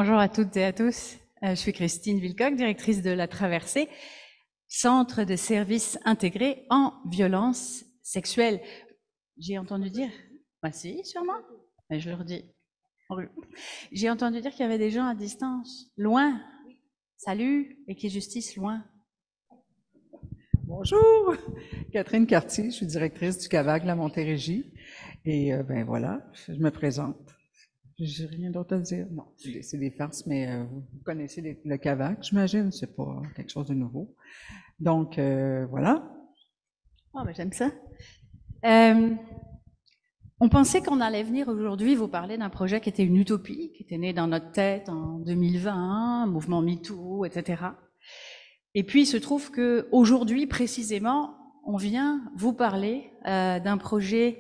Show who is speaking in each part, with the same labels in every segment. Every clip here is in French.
Speaker 1: Bonjour à toutes et à tous. Je suis Christine Wilcock, directrice de La Traversée, centre de services intégrés en violence sexuelle. J'ai entendu dire, bah si, sûrement, mais je leur dis. J'ai entendu dire qu'il y avait des gens à distance, loin. Salut, et qui est justice loin.
Speaker 2: Bonjour, Catherine Cartier, je suis directrice du CAVAC de la Montérégie. Et ben voilà, je me présente. J'ai rien d'autre à dire. Non, c'est des farces, mais vous connaissez le CAVAC, j'imagine, c'est pas quelque chose de nouveau. Donc voilà.
Speaker 1: Oh, ben j'aime ça. On pensait qu'on allait venir aujourd'hui vous parler d'un projet qui était une utopie, qui était né dans notre tête en 2020, mouvement MeToo, etc. Et puis il se trouve qu'aujourd'hui, précisément, on vient vous parler d'un projet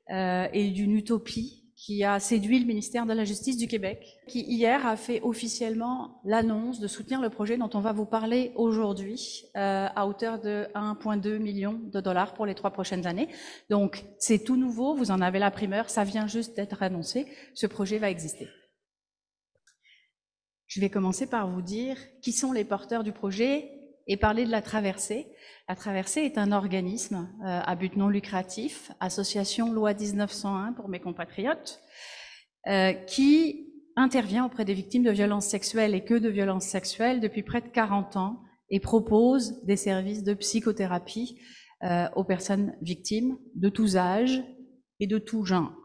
Speaker 1: et d'une utopie qui a séduit le ministère de la Justice du Québec, qui hier a fait officiellement l'annonce de soutenir le projet dont on va vous parler aujourd'hui à hauteur de 1,2 million de dollars pour les 3 prochaines années. Donc c'est tout nouveau, vous en avez la primeur, ça vient juste d'être annoncé, ce projet va exister. Je vais commencer par vous dire qui sont les porteurs du projet et parler de La Traversée. La Traversée est un organisme à but non lucratif, association loi 1901 pour mes compatriotes, qui intervient auprès des victimes de violences sexuelles et que de violences sexuelles depuis près de 40 ans et propose des services de psychothérapie aux personnes victimes de tous âges et de tout genre.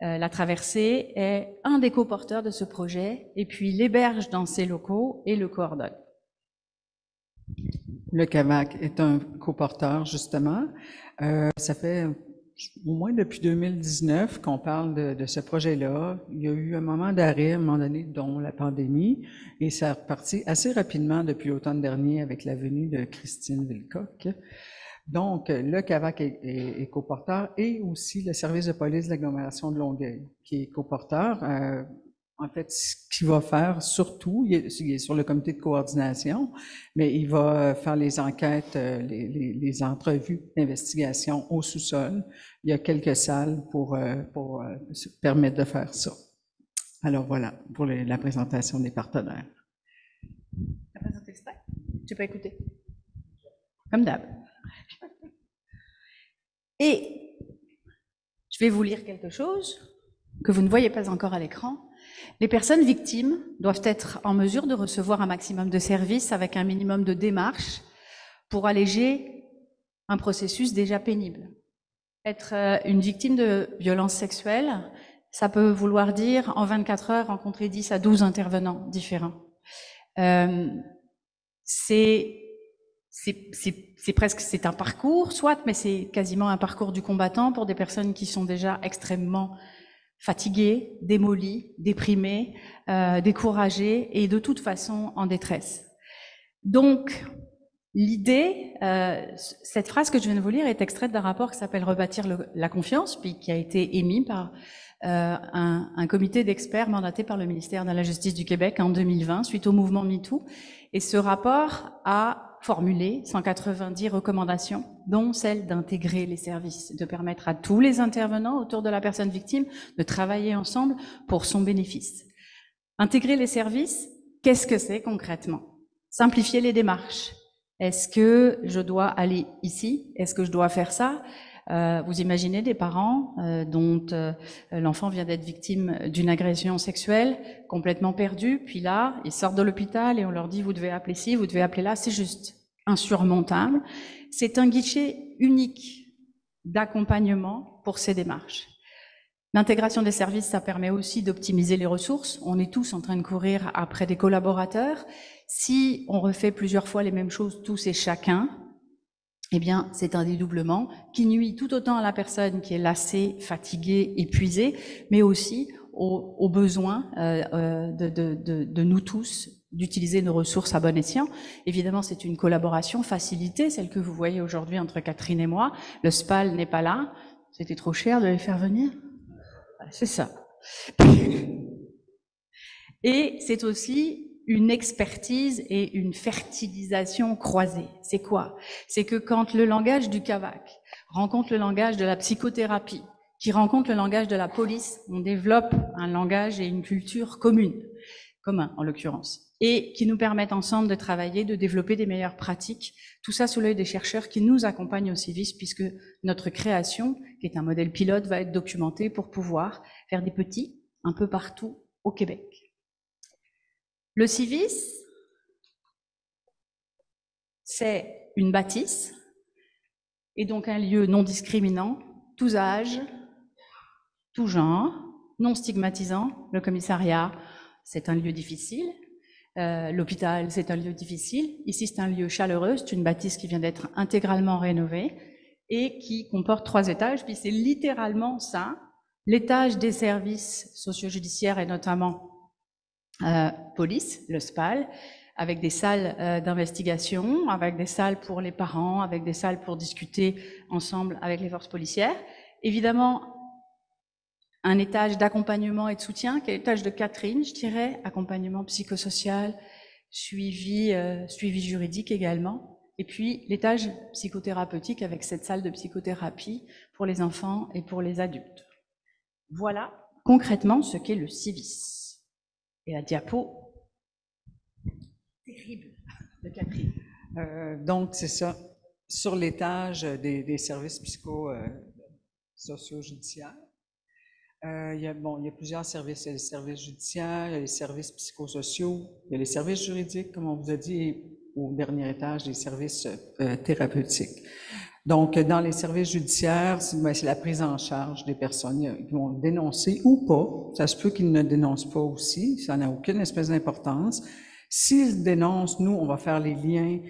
Speaker 1: La Traversée est un des coporteurs de ce projet et puis l'héberge dans ses locaux et le coordonne.
Speaker 2: Le CAVAC est un coporteur, justement. Ça fait au moins depuis 2019 qu'on parle de ce projet-là. Il y a eu un moment d'arrêt, à un moment donné, dont la pandémie, et ça est reparti assez rapidement depuis l'automne dernier avec la venue de Christine Wilcock. Donc, le CAVAC est coporteur et aussi le service de police de l'agglomération de Longueuil, qui est coporteur. En fait, ce qu'il va faire surtout, il est sur le comité de coordination, mais il va faire les enquêtes, les entrevues d'investigation au sous-sol. Il y a quelques salles pour se permettre de faire ça. Alors voilà, pour la présentation des partenaires.
Speaker 1: La présente exprès? Tu peux écouter. Comme d'hab. Et je vais vous lire quelque chose que vous ne voyez pas encore à l'écran. Les personnes victimes doivent être en mesure de recevoir un maximum de services avec un minimum de démarches pour alléger un processus déjà pénible. Être une victime de violences sexuelles, ça peut vouloir dire en 24 heures rencontrer 10 à 12 intervenants différents. C'est un parcours, soit, mais c'est quasiment un parcours du combattant pour des personnes qui sont déjà extrêmement fatiguées, démolies, déprimées, découragées et de toute façon en détresse. Donc, l'idée, cette phrase que je viens de vous lire est extraite d'un rapport qui s'appelle Rebâtir la confiance, puis qui a été émis par un comité d'experts mandaté par le ministère de la Justice du Québec en 2020 suite au mouvement MeToo. Et ce rapport a formulé 190 recommandations, dont celle d'intégrer les services, de permettre à tous les intervenants autour de la personne victime de travailler ensemble pour son bénéfice. Intégrer les services, qu'est-ce que c'est concrètement? Simplifier les démarches. Est-ce que je dois aller ici? Est-ce que je dois faire ça? Vous imaginez des parents dont l'enfant vient d'être victime d'une agression sexuelle, complètement perdu, puis là, ils sortent de l'hôpital et on leur dit « vous devez appeler ci, vous devez appeler là », c'est juste insurmontable. C'est un guichet unique d'accompagnement pour ces démarches. L'intégration des services, ça permet aussi d'optimiser les ressources. On est tous en train de courir après des collaborateurs. Si on refait plusieurs fois les mêmes choses, tous et chacun, eh bien, c'est un dédoublement qui nuit tout autant à la personne qui est lassée, fatiguée, épuisée, mais aussi aux besoins de nous tous d'utiliser nos ressources à bon escient. Évidemment, c'est une collaboration facilitée, celle que vous voyez aujourd'hui entre Catherine et moi. Le SPAL n'est pas là. C'était trop cher de les faire venir. C'est ça. Et c'est aussi une expertise et une fertilisation croisée. C'est quoi? C'est que quand le langage du CAVAC rencontre le langage de la psychothérapie, qui rencontre le langage de la police. On développe un langage et une culture commun en l'occurrence, et qui nous permettent ensemble de travailler, de développer des meilleures pratiques, tout ça sous l'œil des chercheurs qui nous accompagnent au Civis, puisque notre création, qui est un modèle pilote, va être documentée pour pouvoir faire des petits un peu partout au Québec. Le Civis, c'est une bâtisse, et donc un lieu non discriminant, tous âges, tout genre, non stigmatisant. Le commissariat, c'est un lieu difficile. L'hôpital, c'est un lieu difficile. Ici, c'est un lieu chaleureux. C'est une bâtisse qui vient d'être intégralement rénovée et qui comporte 3 étages. Puis c'est littéralement ça, l'étage des services socio-judiciaires et notamment police, le SPAL, avec des salles d'investigation, avec des salles pour les parents, avec des salles pour discuter ensemble avec les forces policières. Évidemment, un étage d'accompagnement et de soutien, qui est l'étage de Catherine, je dirais, accompagnement psychosocial, suivi juridique également, et puis l'étage psychothérapeutique avec cette salle de psychothérapie pour les enfants et pour les adultes. Voilà concrètement ce qu'est le Civis. Et la diapo terrible de Catherine.
Speaker 2: Donc, c'est ça. Sur l'étage des services psycho-socio-judiciaires, il y a plusieurs services. Il y a les services judiciaires, il y a les services psychosociaux, il y a les services juridiques, comme on vous a dit, et au dernier étage, les services thérapeutiques. Donc, dans les services judiciaires, c'est la prise en charge des personnes qui vont dénoncer ou pas. Ça se peut qu'ils ne dénoncent pas aussi, ça n'a aucune espèce d'importance. S'ils dénoncent, nous, on va faire les liens.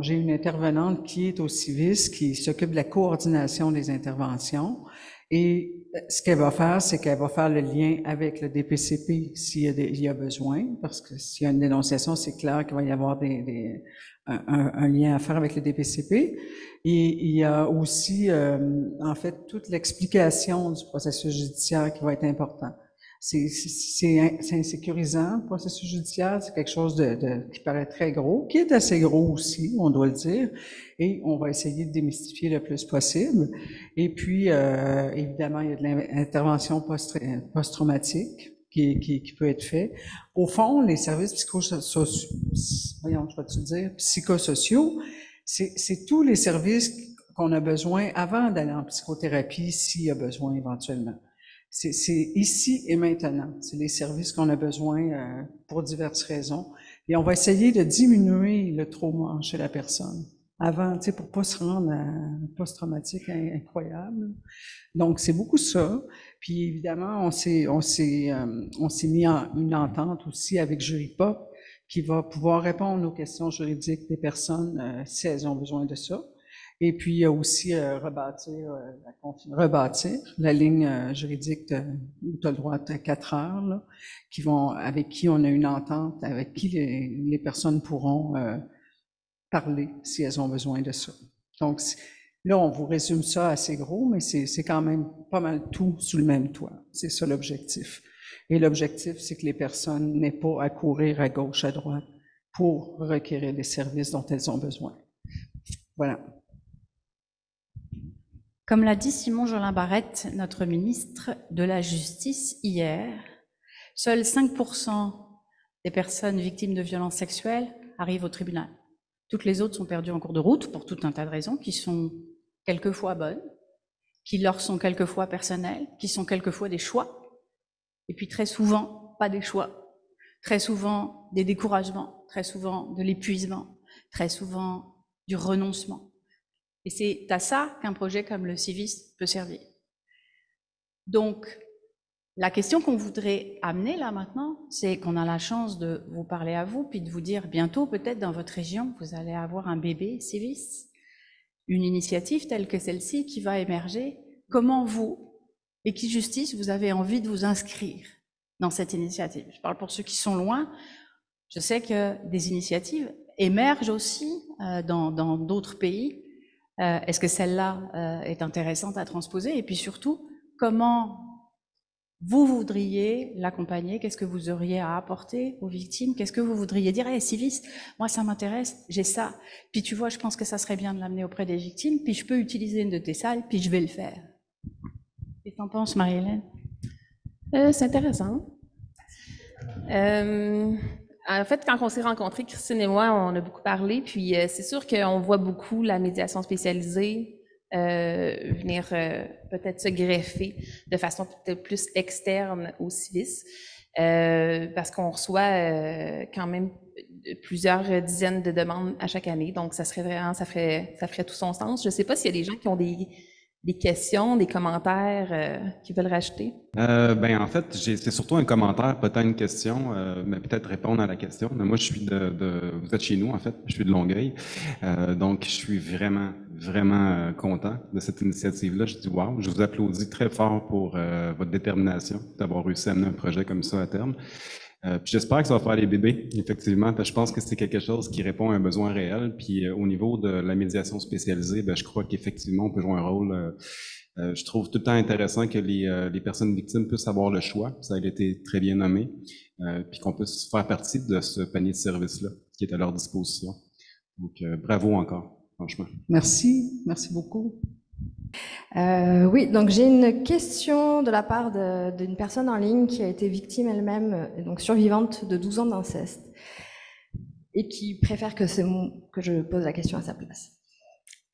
Speaker 2: J'ai une intervenante qui est au Civis, qui s'occupe de la coordination des interventions. Et ce qu'elle va faire, c'est qu'elle va faire le lien avec le DPCP s'il y a besoin, parce que s'il y a une dénonciation, c'est clair qu'il va y avoir un lien à faire avec le DPCP. Et il y a aussi, en fait, toute l'explication du processus judiciaire qui va être important. C'est insécurisant, le processus judiciaire, c'est quelque chose qui paraît très gros, qui est assez gros aussi, on doit le dire, et on va essayer de démystifier le plus possible. Et puis, évidemment, il y a de l'intervention post-traumatique qui peut être fait. Au fond, les services psychosociaux, c'est tous les services qu'on a besoin avant d'aller en psychothérapie, s'il y a besoin éventuellement. C'est ici et maintenant. C'est les services qu'on a besoin pour diverses raisons. Et on va essayer de diminuer le trauma chez la personne avant, pour pas se rendre à un post-traumatique incroyable. Donc, c'est beaucoup ça. Puis, évidemment, on s'est mis en une entente aussi avec Juripop qui va pouvoir répondre aux questions juridiques des personnes si elles ont besoin de ça. Et puis, il y a aussi rebâtir la ligne juridique où tu as le droit à 4 heures, là, avec qui on a une entente, avec qui les personnes pourront parler si elles ont besoin de ça. Donc, là, on vous résume ça assez gros, mais c'est quand même pas mal tout sous le même toit. C'est ça l'objectif. Et l'objectif, c'est que les personnes n'aient pas à courir à gauche, à droite pour requérir les services dont elles ont besoin. Voilà.
Speaker 1: Comme l'a dit Simon Jolin Barrette, notre ministre de la Justice hier, seuls 5% des personnes victimes de violences sexuelles arrivent au tribunal. Toutes les autres sont perdues en cours de route pour tout un tas de raisons qui sont quelquefois bonnes, qui leur sont quelquefois personnelles, qui sont quelquefois des choix, et puis très souvent pas des choix, très souvent des découragements, très souvent de l'épuisement, très souvent du renoncement. Et c'est à ça qu'un projet comme le Civis peut servir. Donc, la question qu'on voudrait amener là maintenant, c'est qu'on a la chance de vous parler à vous, puis de vous dire bientôt, peut-être dans votre région, vous allez avoir un bébé Civis, une initiative telle que celle-ci qui va émerger. Comment vous, Equijustice, vous avez envie de vous inscrire dans cette initiative? Je parle pour ceux qui sont loin. Je sais que des initiatives émergent aussi dans d'autres pays. Est-ce que celle-là est intéressante à transposer? Et puis surtout, comment vous voudriez l'accompagner? Qu'est-ce que vous auriez à apporter aux victimes? Qu'est-ce que vous voudriez dire? Hey, Civis, moi ça m'intéresse, j'ai ça. Puis tu vois, je pense que ça serait bien de l'amener auprès des victimes, puis je peux utiliser une de tes salles, puis je vais le faire. Qu'est-ce que t'en penses, Marie-Hélène?
Speaker 3: C'est intéressant. En fait, quand on s'est rencontrés, Christine et moi, on a beaucoup parlé, puis c'est sûr qu'on voit beaucoup la médiation spécialisée venir peut-être se greffer de façon peut-être plus externe au CIVIS, parce qu'on reçoit quand même plusieurs dizaines de demandes à chaque année, donc ça serait vraiment, ça ferait tout son sens. Je ne sais pas s'il y a des gens qui ont des questions, des commentaires qu'ils veulent rajouter.
Speaker 4: Ben en fait, c'est surtout un commentaire, peut-être une question, mais peut-être répondre à la question. Mais moi, je suis vous êtes chez nous, en fait, je suis de Longueuil. Donc, je suis vraiment, vraiment content de cette initiative-là. Je dis wow, je vous applaudis très fort pour votre détermination d'avoir réussi à amener un projet comme ça à terme. Puis j'espère que ça va faire les bébés, effectivement, parce que je pense que c'est quelque chose qui répond à un besoin réel. Puis au niveau de la médiation spécialisée, ben, je crois qu'effectivement, on peut jouer un rôle. Je trouve tout le temps intéressant que les personnes victimes puissent avoir le choix, ça a été très bien nommé, puis qu'on puisse faire partie de ce panier de services-là qui est à leur disposition. Donc, bravo encore, franchement.
Speaker 2: Merci, merci beaucoup.
Speaker 5: Oui, donc j'ai une question de la part d'une personne en ligne qui a été victime elle-même, donc survivante de 12 ans d'inceste, et qui préfère que je pose la question à sa place.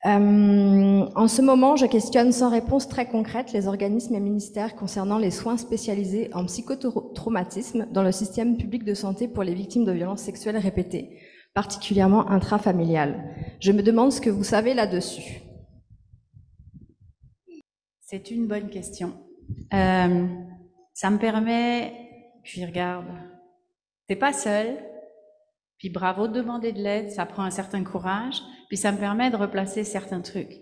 Speaker 5: En ce moment, je questionne sans réponse très concrète les organismes et ministères concernant les soins spécialisés en psychotraumatisme dans le système public de santé pour les victimes de violences sexuelles répétées, particulièrement intrafamiliales. Je me demande ce que vous savez là-dessus.
Speaker 1: C'est une bonne question. Ça me permet, puis regarde, t'es pas seul, puis bravo de demander de l'aide, ça prend un certain courage, puis ça me permet de replacer certains trucs.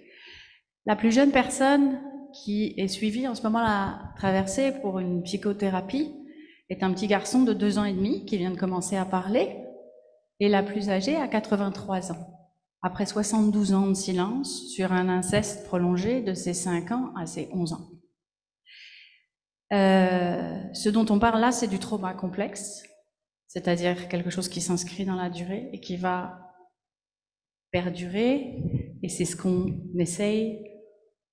Speaker 1: La plus jeune personne qui est suivie en ce moment la traversée pour une psychothérapie est un petit garçon de 2 ans et demi qui vient de commencer à parler, et la plus âgée a 83 ans. Après 72 ans de silence sur un inceste prolongé de ses 5 ans à ses 11 ans. Ce dont on parle là, c'est du trauma complexe, c'est-à-dire quelque chose qui s'inscrit dans la durée et qui va perdurer, et c'est ce qu'on essaye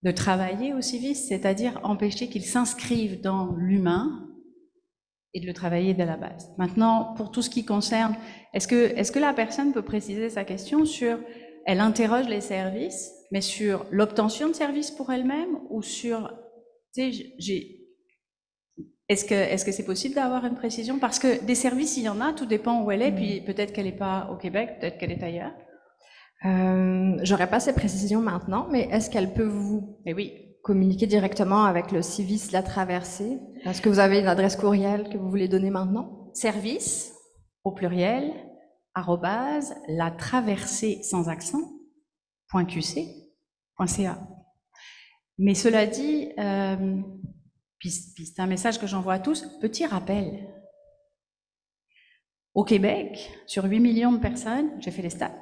Speaker 1: de travailler au CIVIS, c'est-à-dire empêcher qu'il s'inscrive dans l'humain et de le travailler dès la base. Maintenant, pour tout ce qui concerne, est-ce que la personne peut préciser sa question sur, elle interroge les services, mais sur l'obtention de services pour elle-même ou sur, tu sais, est-ce que c'est possible d'avoir une précision? Parce que des services, il y en a, tout dépend où elle est, puis peut-être qu'elle n'est pas au Québec, peut-être qu'elle est ailleurs.
Speaker 5: J'aurais pas ces précisions maintenant, mais est-ce qu'elle peut vous communiquer directement avec le CIVIS La Traversée? Est-ce que vous avez une adresse courriel que vous voulez donner maintenant?
Speaker 1: Service, au pluriel, @ la traversée sans accent, .qc.ca. Mais cela dit, puis c'est un message que j'envoie à tous, petit rappel. Au Québec, sur 8 millions de personnes, j'ai fait les stats,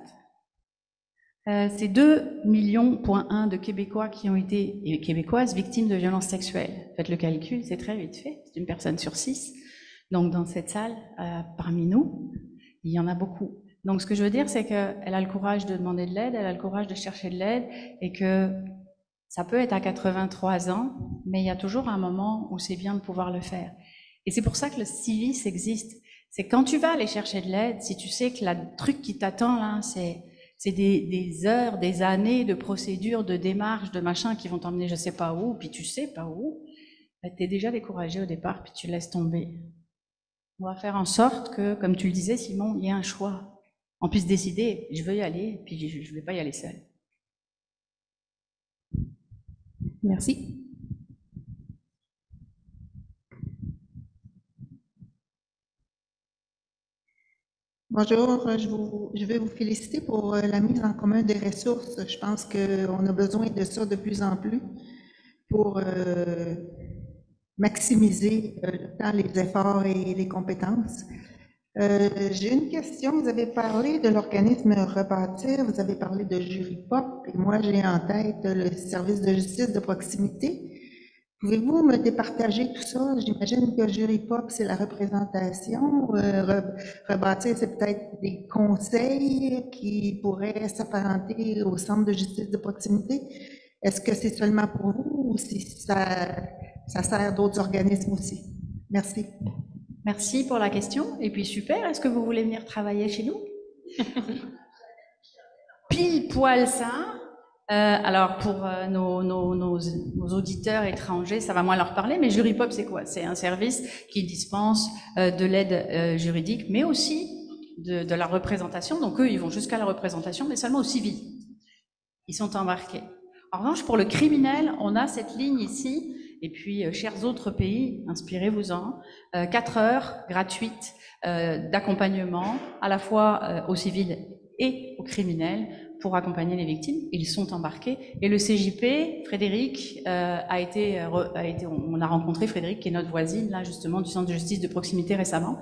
Speaker 1: c'est 2,1 millions de Québécois qui ont été, et Québécoises, victimes de violences sexuelles. Faites le calcul, c'est très vite fait, c'est une personne sur 6. Donc dans cette salle, parmi nous, il y en a beaucoup. Donc ce que je veux dire, c'est qu'elle a le courage de demander de l'aide, elle a le courage de chercher de l'aide, et que ça peut être à 83 ans, mais il y a toujours un moment où c'est bien de pouvoir le faire. Et c'est pour ça que le CIVIS existe. C'est quand tu vas aller chercher de l'aide, si tu sais que le truc qui t'attend là, c'est des heures, des années de procédures, de démarches, de machins qui vont t'emmener je sais pas où, puis tu sais pas où, ben, t'es déjà découragé au départ, puis tu laisses tomber. On va faire en sorte que, comme tu le disais Simon, il y ait un choix. On puisse décider, je veux y aller, puis je vais pas y aller seul.
Speaker 3: Merci.
Speaker 6: Bonjour, je vais vous féliciter pour la mise en commun des ressources. Je pense qu'on a besoin de ça de plus en plus pour maximiser tant les efforts et les compétences. J'ai une question. Vous avez parlé de l'organisme Rebâtir, vous avez parlé de Jury Pop, et moi j'ai en tête le service de justice de proximité. Pouvez-vous me départager tout ça? J'imagine que Jury Pop, c'est la représentation. Rebâtir, c'est peut-être des conseils qui pourraient s'apparenter au centre de justice de proximité. Est-ce que c'est seulement pour vous ou si ça ça sert d'autres organismes aussi. Merci.
Speaker 1: Merci pour la question. Et puis super, est-ce que vous voulez venir travailler chez nous? Pile poil ça. Alors pour nos auditeurs étrangers, ça va moins leur parler, mais Juripop, c'est quoi? C'est un service qui dispense de l'aide juridique, mais aussi de la représentation. Donc eux, ils vont jusqu'à la représentation, mais seulement au civil. Ils sont embarqués. En revanche, pour le criminel, on a cette ligne ici, et puis, chers autres pays, inspirez-vous-en, 4 heures gratuites d'accompagnement, à la fois aux civils et aux criminels, pour accompagner les victimes. Ils sont embarqués. Et le CJP, Frédéric, on a rencontré Frédéric, qui est notre voisine, là, justement, du centre de justice de proximité récemment.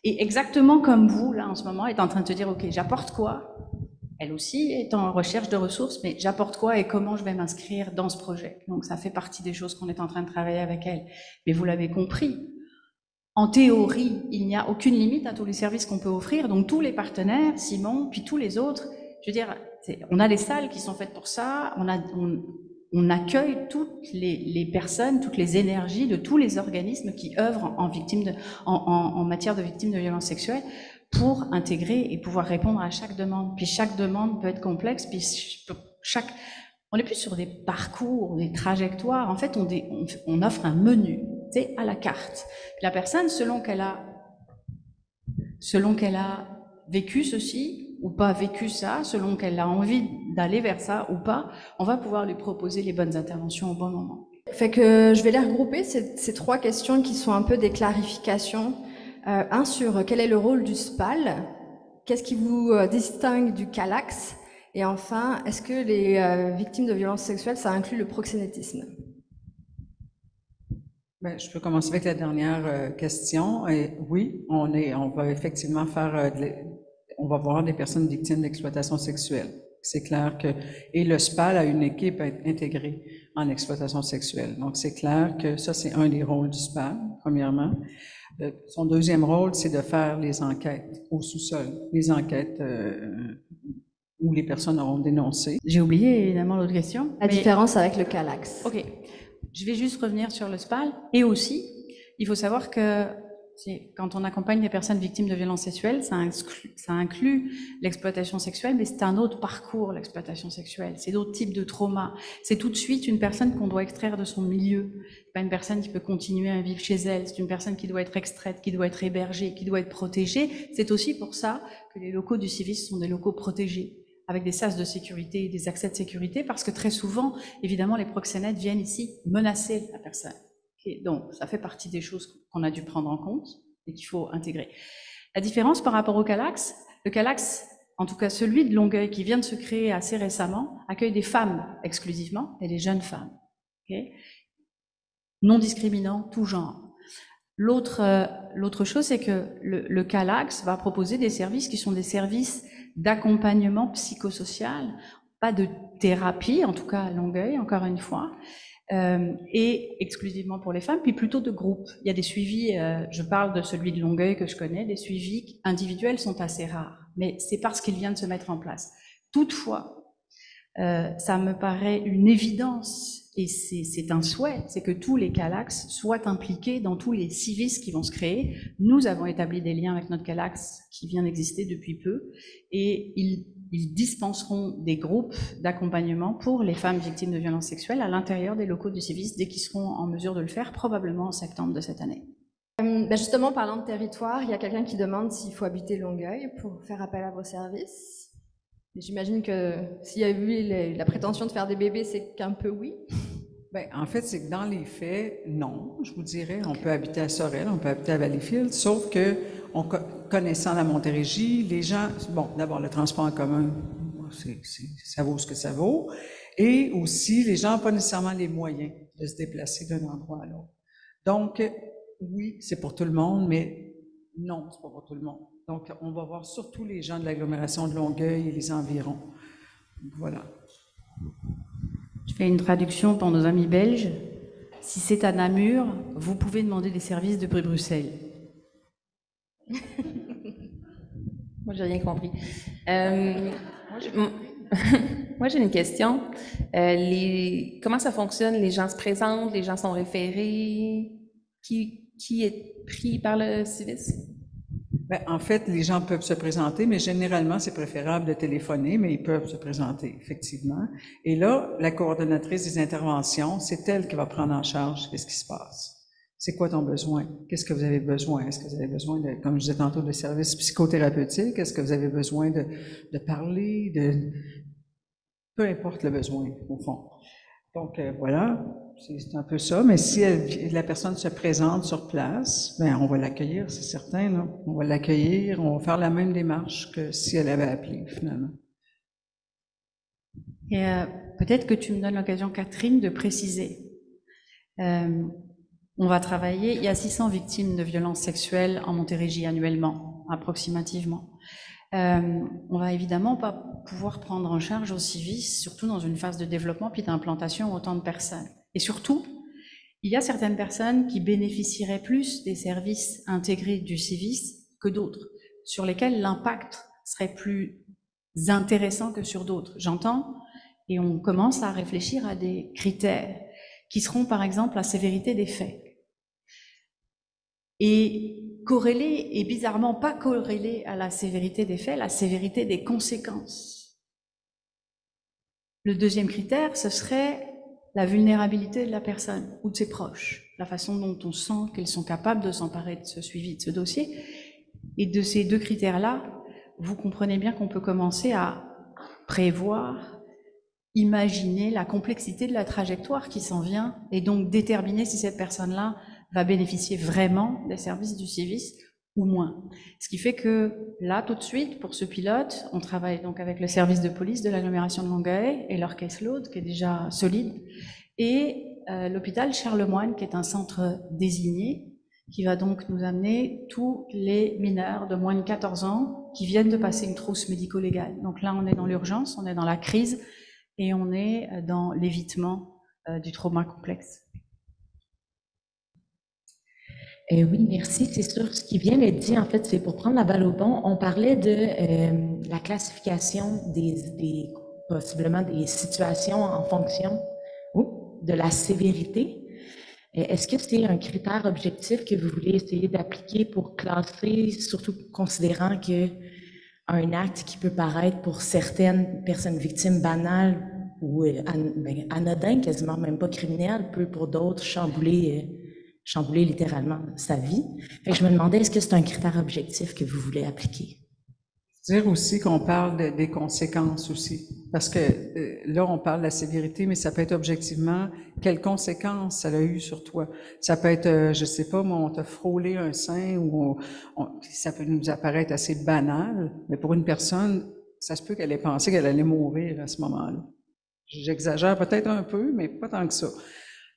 Speaker 1: Et exactement comme vous, là, en ce moment, est en train de te dire, OK, j'apporte quoi? Elle aussi est en recherche de ressources, mais j'apporte quoi et comment je vais m'inscrire dans ce projet? Donc, ça fait partie des choses qu'on est en train de travailler avec elle. Mais vous l'avez compris. En théorie, il n'y a aucune limite à tous les services qu'on peut offrir. Donc, tous les partenaires, Simon, puis tous les autres, je veux dire, on a des salles qui sont faites pour ça, on accueille toutes les personnes, toutes les énergies de tous les organismes qui œuvrent en matière de victimes de violences sexuelles pour intégrer et pouvoir répondre à chaque demande. Puis chaque demande peut être complexe, puis on n'est plus sur des parcours, des trajectoires. En fait, on offre un menu, tu sais, à la carte. Puis la personne, selon qu'elle a vécu ceci, ou pas vécu ça, selon qu'elle a envie d'aller vers ça ou pas, on va pouvoir lui proposer les bonnes interventions au bon moment.
Speaker 5: Fait que je vais les regrouper, ces 3 questions qui sont un peu des clarifications. Un sur quel est le rôle du SPAL, qu'est-ce qui vous distingue du CALAX, et enfin, est-ce que les victimes de violences sexuelles, ça inclut le proxénétisme?
Speaker 2: Ben, je peux commencer avec la dernière question. Et oui, on va effectivement on va voir des personnes victimes d'exploitation sexuelle. C'est clair et le SPAL a une équipe intégrée en exploitation sexuelle. Donc, c'est clair que ça, c'est un des rôles du SPAL, premièrement. Son deuxième rôle, c'est de faire les enquêtes au sous-sol, les enquêtes où les personnes auront dénoncé.
Speaker 1: J'ai oublié évidemment l'autre question.
Speaker 5: La différence avec le CALAX.
Speaker 1: Ok, je vais juste revenir sur le SPAL. Et aussi, il faut savoir que quand on accompagne des personnes victimes de violences sexuelles, ça inclut l'exploitation sexuelle, mais c'est un autre parcours, l'exploitation sexuelle. C'est d'autres types de traumas. C'est tout de suite une personne qu'on doit extraire de son milieu. C'est pas une personne qui peut continuer à vivre chez elle. C'est une personne qui doit être extraite, qui doit être hébergée, qui doit être protégée. C'est aussi pour ça que les locaux du CIVIS sont des locaux protégés, avec des sas de sécurité et des accès de sécurité, parce que très souvent, évidemment, les proxénètes viennent ici menacer la personne. Okay, donc, ça fait partie des choses qu'on a dû prendre en compte et qu'il faut intégrer. La différence par rapport au CALAX, le CALAX, en tout cas celui de Longueuil, qui vient de se créer assez récemment, accueille des femmes exclusivement et des jeunes femmes. Okay, non discriminant, tout genre. L'autre chose, c'est que le CALAX va proposer des services qui sont des services d'accompagnement psychosocial, pas de thérapie, en tout cas à Longueuil, encore une fois, et exclusivement pour les femmes, puis plutôt de groupe. Il y a des suivis, je parle de celui de Longueuil que je connais, des suivis individuels sont assez rares, mais c'est parce qu'il vient de se mettre en place. Toutefois, ça me paraît une évidence, et c'est un souhait, c'est que tous les CALAX soient impliqués dans tous les civis qui vont se créer. Nous avons établi des liens avec notre CALAX qui vient d'exister depuis peu, et ils dispenseront des groupes d'accompagnement pour les femmes victimes de violences sexuelles à l'intérieur des locaux du CIVIS dès qu'ils seront en mesure de le faire, probablement en septembre de cette année.
Speaker 5: Justement, parlant de territoire, il y a quelqu'un qui demande s'il faut habiter Longueuil pour faire appel à vos services. J'imagine que s'il y a eu la prétention de faire des bébés, c'est qu'un peu oui.
Speaker 2: Ben, en fait, c'est que dans les faits, non, je vous dirais, on peut habiter à Sorel, on peut habiter à Valleyfield, sauf que, connaissant la Montérégie, les gens, bon, d'abord, le transport en commun, ça vaut ce que ça vaut, et aussi, les gens n'ont pas nécessairement les moyens de se déplacer d'un endroit à l'autre. Donc, oui, c'est pour tout le monde, mais non, c'est pas pour tout le monde. Donc, on va voir surtout les gens de l'agglomération de Longueuil et les environs. Voilà.
Speaker 1: Je fais une traduction pour nos amis belges. Si c'est à Namur, vous pouvez demander des services depuis Bruxelles.
Speaker 3: Moi, j'ai rien compris. Moi, j'ai une question. Comment ça fonctionne? Les gens se présentent, les gens sont référés. Qui est pris par le civisme?
Speaker 2: Ben, en fait, les gens peuvent se présenter, mais généralement, c'est préférable de téléphoner, mais ils peuvent se présenter, effectivement. Et là, la coordonnatrice des interventions, c'est elle qui va prendre en charge qu'est-ce qui se passe. C'est quoi ton besoin? Qu'est-ce que vous avez besoin? Est-ce que vous avez besoin de, comme je disais tantôt, de services psychothérapeutiques? Est-ce que vous avez besoin de parler, peu importe le besoin, au fond. Donc, voilà, c'est un peu ça. Mais si la personne se présente sur place, ben on va l'accueillir, c'est certain, là. On va l'accueillir, on va faire la même démarche que si elle avait appelé, finalement.
Speaker 1: Et peut-être que tu me donnes l'occasion, Catherine, de préciser. On va travailler, il y a 600 victimes de violences sexuelles en Montérégie annuellement, approximativement. On va évidemment pas pouvoir prendre en charge au CIVIS, surtout dans une phase de développement puis d'implantation, autant de personnes. Et surtout, il y a certaines personnes qui bénéficieraient plus des services intégrés du CIVIS que d'autres, sur lesquels l'impact serait plus intéressant que sur d'autres. J'entends, et on commence à réfléchir à des critères qui seront par exemple la sévérité des faits. Et corrélé, et bizarrement pas corrélé à la sévérité des faits, la sévérité des conséquences. Le deuxième critère, ce serait la vulnérabilité de la personne ou de ses proches, la façon dont on sent qu'ils sont capables de s'emparer de ce suivi, de ce dossier. Et de ces deux critères-là, vous comprenez bien qu'on peut commencer à prévoir, imaginer la complexité de la trajectoire qui s'en vient et donc déterminer si cette personne-là va bénéficier vraiment des services du CIVIS ou moins. Ce qui fait que là, tout de suite, pour ce pilote, on travaille donc avec le service de police de l'agglomération de Longueuil et leur caseload qui est déjà solide, et l'hôpital Charlemagne qui est un centre désigné qui va donc nous amener tous les mineurs de moins de 14 ans qui viennent de passer une trousse médico-légale. Donc là, on est dans l'urgence, on est dans la crise et on est dans l'évitement du trauma complexe.
Speaker 7: Oui, merci. C'est sûr. Ce qui vient d'être dit, en fait, c'est pour prendre la balle au bon. On parlait de la classification possiblement des situations en fonction de la sévérité. Est-ce que c'est un critère objectif que vous voulez essayer d'appliquer pour classer, surtout considérant que un acte qui peut paraître pour certaines personnes victimes banales ou anodin, quasiment même pas criminel, peut pour d'autres chambouler littéralement sa vie. Fait que je me demandais, est-ce que c'est un critère objectif que vous voulez appliquer?
Speaker 2: Dire aussi qu'on parle des conséquences aussi, parce que là, on parle de la sévérité, mais ça peut être objectivement quelles conséquences ça a eu sur toi. Ça peut être, je sais pas, moi, on t'a frôlé un sein ou ça peut nous apparaître assez banal, mais pour une personne, ça se peut qu'elle ait pensé qu'elle allait mourir à ce moment-là. J'exagère peut-être un peu, mais pas tant que ça.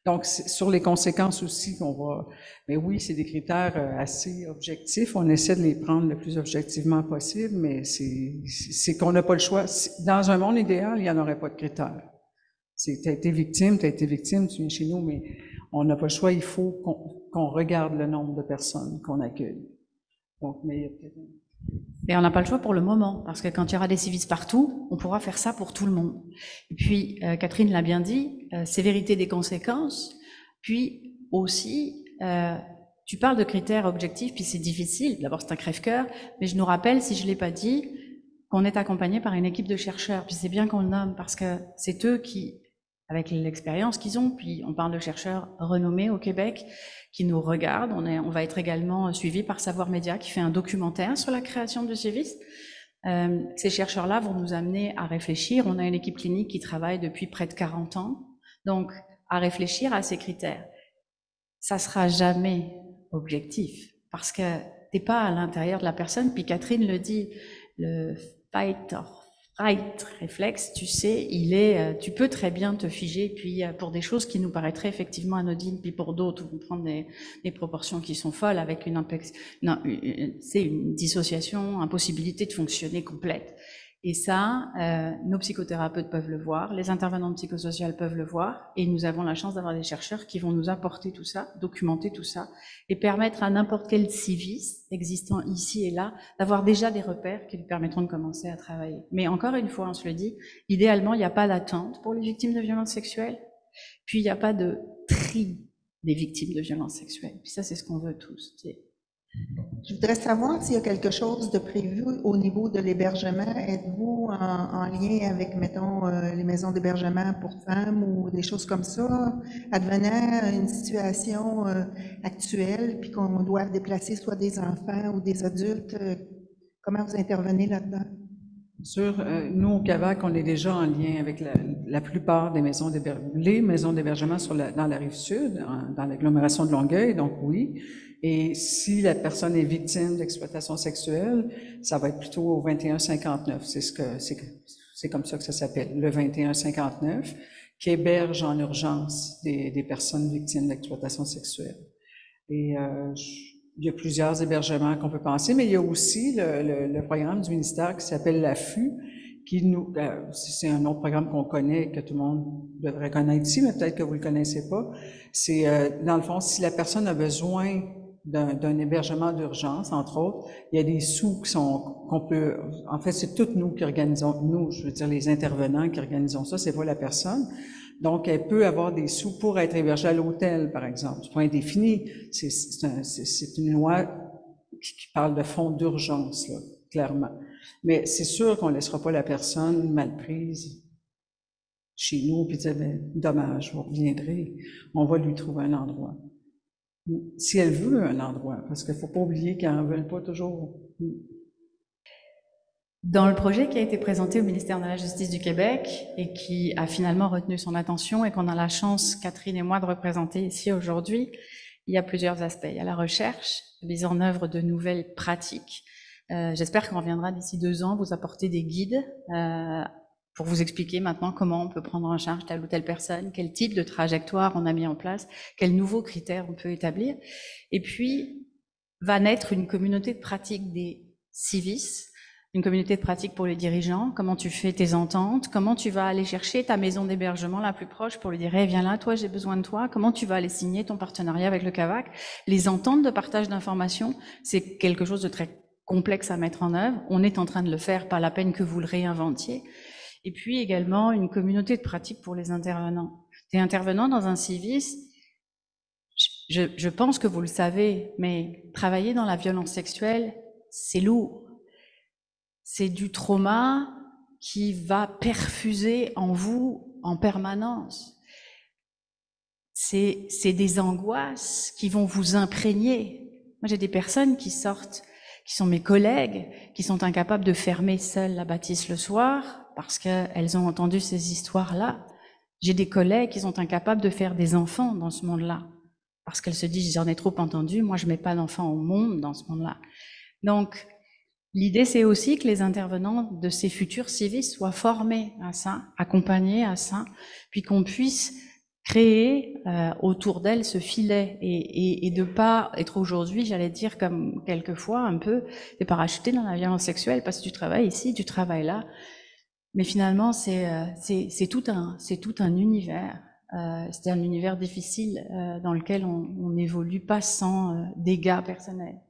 Speaker 2: Donc, sur les conséquences aussi qu'on va... Mais oui, c'est des critères assez objectifs. On essaie de les prendre le plus objectivement possible, mais c'est qu'on n'a pas le choix. Dans un monde idéal, il n'y en aurait pas de critères. T'as été victime, tu viens chez nous, mais on n'a pas le choix. Il faut qu'on regarde le nombre de personnes qu'on accueille. Donc, mais il y a peut-être...
Speaker 1: Et on n'a pas le choix pour le moment, parce que quand il y aura des civistes partout, on pourra faire ça pour tout le monde. Et puis, Catherine l'a bien dit, sévérité des conséquences, puis aussi, tu parles de critères objectifs, puis c'est difficile, d'abord c'est un crève-cœur, mais je nous rappelle, si je ne l'ai pas dit, qu'on est accompagné par une équipe de chercheurs, puis c'est bien qu'on le nomme, parce que c'est eux qui, avec l'expérience qu'ils ont, puis on parle de chercheurs renommés au Québec, qui nous regardent. On va être également suivi par Savoir Média, qui fait un documentaire sur la création du CIVIS. Ces chercheurs-là vont nous amener à réfléchir. On a une équipe clinique qui travaille depuis près de 40 ans, donc à réfléchir à ces critères. Ça sera jamais objectif, parce que t'es pas à l'intérieur de la personne, puis Catherine le dit, le fight or flight réflexe, tu sais, tu peux très bien te figer, puis pour des choses qui nous paraîtraient effectivement anodines, puis pour d'autres, on prend des proportions qui sont folles, avec une dissociation, impossibilité de fonctionner complète. Et ça, nos psychothérapeutes peuvent le voir, les intervenants psychosociaux peuvent le voir, et nous avons la chance d'avoir des chercheurs qui vont nous apporter tout ça, documenter tout ça, et permettre à n'importe quel civis existant ici et là d'avoir déjà des repères qui lui permettront de commencer à travailler. Mais encore une fois, on se le dit, idéalement, il n'y a pas d'attente pour les victimes de violences sexuelles, puis il n'y a pas de tri des victimes de violences sexuelles. Puis ça, c'est ce qu'on veut tous.
Speaker 6: Je voudrais savoir s'il y a quelque chose de prévu au niveau de l'hébergement. Êtes-vous en lien avec, mettons, les maisons d'hébergement pour femmes ou des choses comme ça, advenant une situation actuelle, puis qu'on doit déplacer soit des enfants ou des adultes? Comment vous intervenez là-dedans?
Speaker 2: Nous, au CAVAC, on est déjà en lien avec la plupart des maisons d'hébergement dans la Rive-Sud, dans l'agglomération de Longueuil, donc oui. Et si la personne est victime d'exploitation sexuelle, ça va être plutôt au 2159. C'est comme ça que ça s'appelle, le 2159, qui héberge en urgence des personnes victimes d'exploitation sexuelle. Et il y a plusieurs hébergements qu'on peut penser, mais il y a aussi le programme du ministère qui s'appelle l'AFFU, c'est un autre programme qu'on connaît, que tout le monde devrait connaître ici, mais peut-être que vous le connaissez pas. C'est, dans le fond, si la personne a besoin d'un hébergement d'urgence, entre autres, il y a des sous qu'on peut, en fait, c'est toutes nous qui organisons, nous, je veux dire les intervenants qui organisons ça, c'est pas la personne. Donc, elle peut avoir des sous pour être hébergée à l'hôtel, par exemple. C'est pas indéfini. C'est une loi qui parle de fonds d'urgence, là, clairement. Mais c'est sûr qu'on ne laissera pas la personne mal prise chez nous puis dire, ben, dommage, vous reviendrez. On va lui trouver un endroit. Si elle veut un endroit, parce qu'il ne faut pas oublier qu'elle n'en veulent pas toujours.
Speaker 1: Dans le projet qui a été présenté au ministère de la Justice du Québec et qui a finalement retenu son attention et qu'on a la chance, Catherine et moi, de représenter ici aujourd'hui, il y a plusieurs aspects. Il y a la recherche, la mise en œuvre de nouvelles pratiques. J'espère qu'on reviendra d'ici 2 ans vous apporter des guides pour vous expliquer maintenant comment on peut prendre en charge telle ou telle personne, quel type de trajectoire on a mis en place, quels nouveaux critères on peut établir. Et puis, va naître une communauté de pratique des civis, une communauté de pratique pour les dirigeants, comment tu fais tes ententes, comment tu vas aller chercher ta maison d'hébergement la plus proche pour lui dire hey, viens là, toi j'ai besoin de toi, comment tu vas aller signer ton partenariat avec le CAVAC. Les ententes de partage d'informations, c'est quelque chose de très complexe à mettre en œuvre, on est en train de le faire, pas la peine que vous le réinventiez. Et puis également une communauté de pratique pour les intervenants. T'es intervenant dans un civis, je pense que vous le savez, mais travailler dans la violence sexuelle, c'est lourd. C'est du trauma qui va perfuser en vous en permanence. C'est des angoisses qui vont vous imprégner. Moi, j'ai des personnes qui sortent, qui sont mes collègues, qui sont incapables de fermer seules la bâtisse le soir parce qu'elles ont entendu ces histoires-là. J'ai des collègues qui sont incapables de faire des enfants dans ce monde-là parce qu'elles se disent j'en ai trop entendu, moi je mets pas d'enfants au monde dans ce monde-là. Donc, l'idée, c'est aussi que les intervenants de ces futurs civis soient formés à ça, accompagnés à ça, puis qu'on puisse créer autour d'elles ce filet et de pas être aujourd'hui, j'allais dire comme quelquefois un peu, des parachutés dans la violence sexuelle parce que tu travailles ici, tu travailles là, mais finalement c'est tout un univers. C'est un univers difficile dans lequel on n'évolue pas sans dégâts personnels.